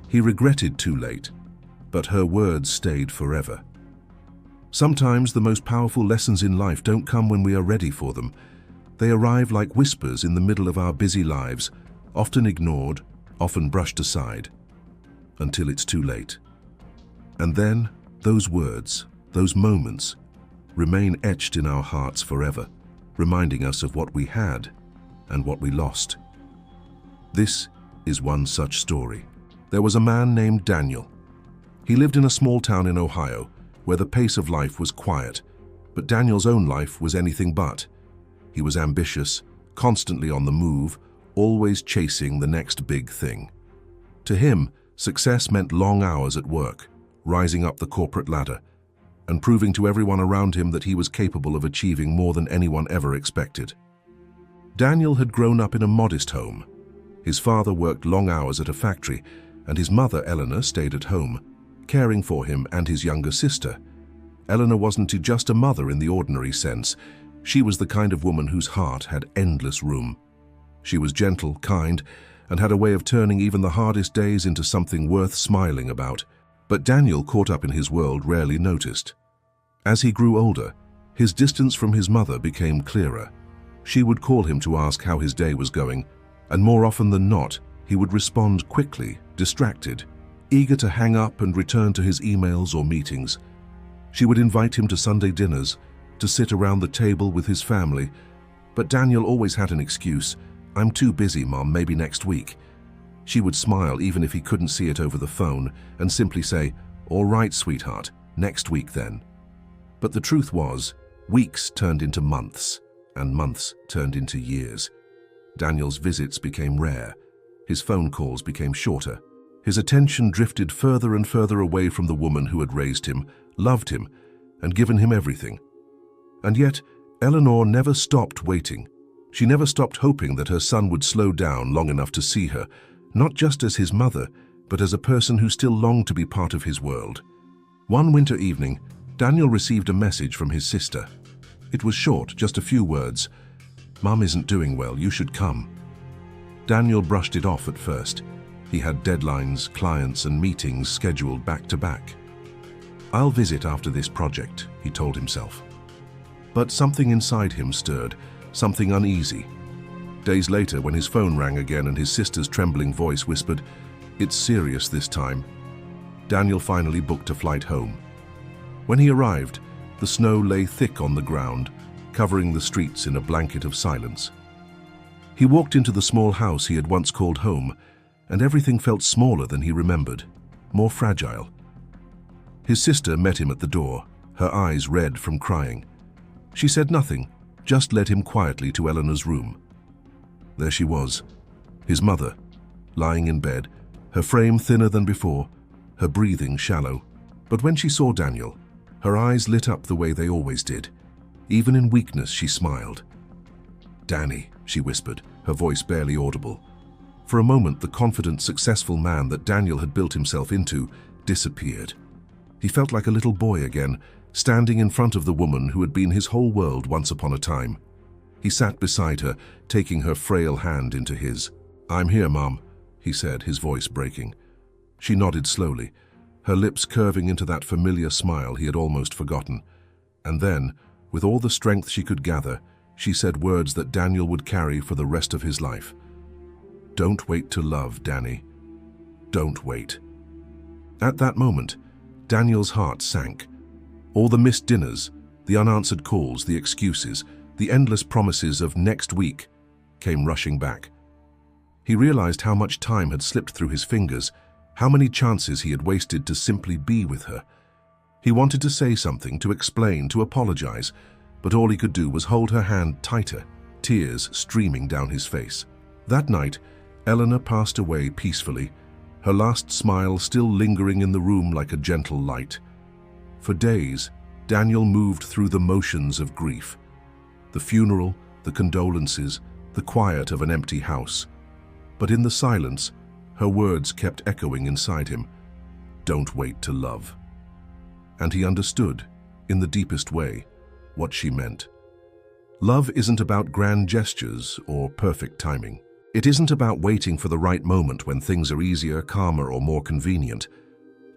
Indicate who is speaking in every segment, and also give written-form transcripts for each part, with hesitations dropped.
Speaker 1: He regretted too late, but her words stayed forever. Sometimes the most powerful lessons in life don't come when we are ready for them. They arrive like whispers in the middle of our busy lives, often ignored, often brushed aside, until it's too late. And then, those words, those moments, remain etched in our hearts forever, reminding us of what we had and what we lost. This is one such story. There was a man named Daniel. He lived in a small town in Ohio, where the pace of life was quiet, but Daniel's own life was anything but. He was ambitious, constantly on the move, always chasing the next big thing. To him, success meant long hours at work, rising up the corporate ladder, and proving to everyone around him that he was capable of achieving more than anyone ever expected. Daniel had grown up in a modest home. His father worked long hours at a factory, and his mother, Eleanor, stayed at home, caring for him and his younger sister. Eleanor wasn't just a mother in the ordinary sense. She was the kind of woman whose heart had endless room. She was gentle, kind, and had a way of turning even the hardest days into something worth smiling about. But Daniel, caught up in his world, rarely noticed. As he grew older, his distance from his mother became clearer. She would call him to ask how his day was going, and more often than not, he would respond quickly, distracted, eager to hang up and return to his emails or meetings. She would invite him to Sunday dinners, to sit around the table with his family, but Daniel always had an excuse. "I'm too busy, Mom, maybe next week." She would smile even if he couldn't see it over the phone and simply say, "All right, sweetheart, next week then." But the truth was, weeks turned into months, and months turned into years. Daniel's visits became rare. His phone calls became shorter. His attention drifted further and further away from the woman who had raised him, loved him, and given him everything. And yet, Eleanor never stopped waiting. She never stopped hoping that her son would slow down long enough to see her, not just as his mother, but as a person who still longed to be part of his world. One winter evening, Daniel received a message from his sister. It was short, just a few words. "Mom isn't doing well, you should come." Daniel brushed it off at first. He had deadlines, clients, and meetings scheduled back to back. "I'll visit after this project," he told himself. But something inside him stirred, something uneasy. Days later, when his phone rang again and his sister's trembling voice whispered, "It's serious this time," Daniel finally booked a flight home. When he arrived, the snow lay thick on the ground, covering the streets in a blanket of silence. He walked into the small house he had once called home, and everything felt smaller than he remembered, more fragile. His sister met him at the door, her eyes red from crying. She said nothing, just led him quietly to Eleanor's room. There she was, his mother, lying in bed, her frame thinner than before, her breathing shallow. But when she saw Daniel, her eyes lit up the way they always did. Even in weakness, she smiled. "Danny," she whispered, her voice barely audible. For a moment, the confident, successful man that Daniel had built himself into disappeared. He felt like a little boy again, standing in front of the woman who had been his whole world once upon a time. He sat beside her, taking her frail hand into his. "I'm here, Mom," he said, his voice breaking. She nodded slowly, her lips curving into that familiar smile he had almost forgotten. And then, with all the strength she could gather, she said words that Daniel would carry for the rest of his life. "Don't wait to love, Danny. Don't wait." At that moment, Daniel's heart sank. All the missed dinners, the unanswered calls, the excuses, the endless promises of next week came rushing back. He realized how much time had slipped through his fingers, how many chances he had wasted to simply be with her. He wanted to say something, to explain, to apologize, but all he could do was hold her hand tighter, tears streaming down his face. That night, Eleanor passed away peacefully, her last smile still lingering in the room like a gentle light. For days, Daniel moved through the motions of grief. The funeral, the condolences, the quiet of an empty house. But in the silence, her words kept echoing inside him. "Don't wait to love." And he understood, in the deepest way, what she meant. Love isn't about grand gestures or perfect timing. It isn't about waiting for the right moment when things are easier, calmer, or more convenient.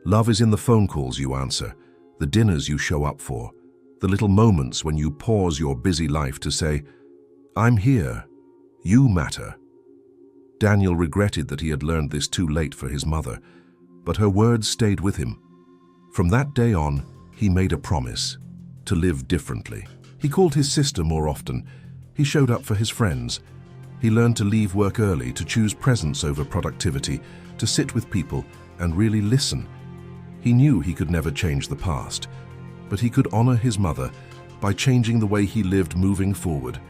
Speaker 1: Love is in the phone calls you answer, the dinners you show up for, the little moments when you pause your busy life to say, "I'm here. You matter." Daniel regretted that he had learned this too late for his mother, but her words stayed with him. From that day on, he made a promise to live differently. He called his sister more often. He showed up for his friends. He learned to leave work early, to choose presence over productivity, to sit with people and really listen. He knew he could never change the past, but he could honor his mother by changing the way he lived moving forward.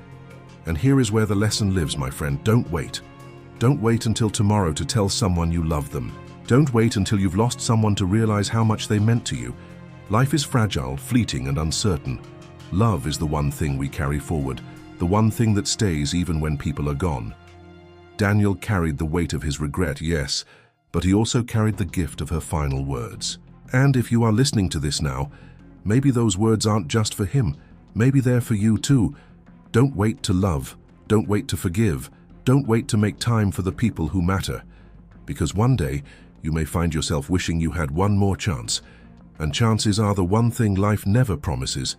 Speaker 1: And here is where the lesson lives, my friend. Don't wait. Don't wait until tomorrow to tell someone you love them. Don't wait until you've lost someone to realize how much they meant to you. Life is fragile, fleeting, and uncertain. Love is the one thing we carry forward, the one thing that stays even when people are gone. Daniel carried the weight of his regret, yes, but he also carried the gift of her final words. And if you are listening to this now, maybe those words aren't just for him. Maybe they're for you too. Don't wait to love. Don't wait to forgive. Don't wait to make time for the people who matter. Because one day, you may find yourself wishing you had one more chance. And chances are the one thing life never promises.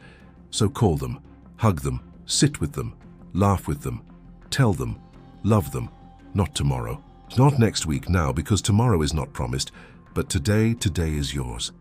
Speaker 1: So call them, hug them, sit with them, laugh with them, tell them, love them. Not tomorrow. Not next week now, because tomorrow is not promised. But today is yours.